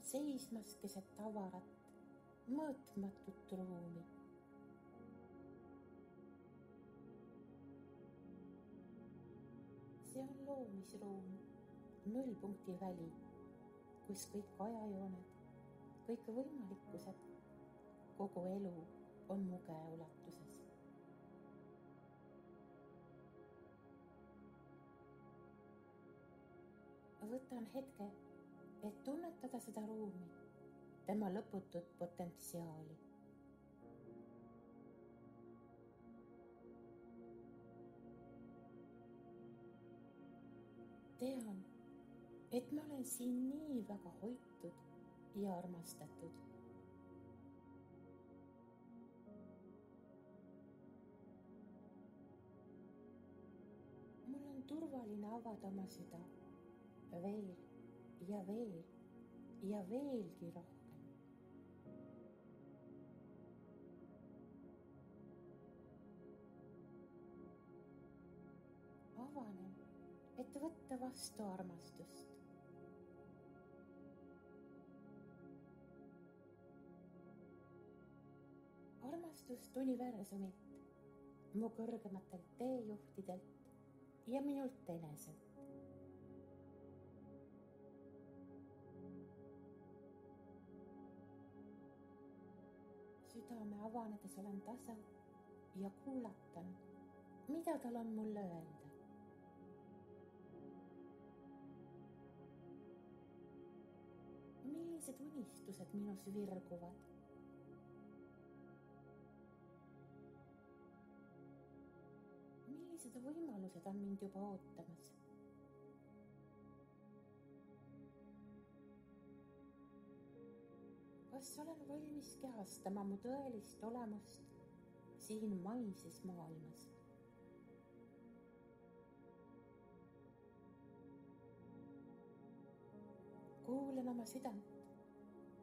seismas keset avarat, mõõtmatut ruumi. See on loomisruum, nullpunkti väli, kus kõik ajajooned, kõik võimalikkused, kogu elu on mu käe ulatuses. Võtan hetke, et tunnetada seda ruumi, tema lõputut potentsiaali. Tean, et ma olen siin nii väga hoitud ja armastatud. Mul on turvaline avada oma süda veel ja veel ja veelgi rohkem. Avanen, et võtta vastu armastust. Armastust universumilt, mu kõrgematelt teejuhtidelt ja minult eneselt. Südame avanedes olen tasa ja kuulatan, mida tal on mulle öelda. Millised unistused minus virguvad? Millised võimalused on mind juba ootamas? Kas olen valmis kehastama mu tõelist olemust siin maises maailmas? Kuulen oma südant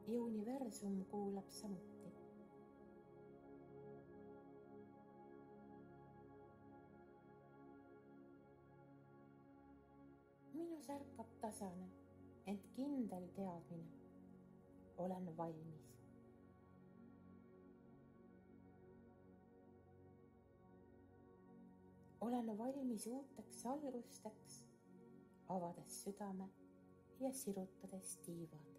ja universum kuulab samuti. Minus ärkab tasane, ent kindel teadmine. Olen valmis. Olen valmis uuteks algusteks, avades südame ja sirutades tiivad.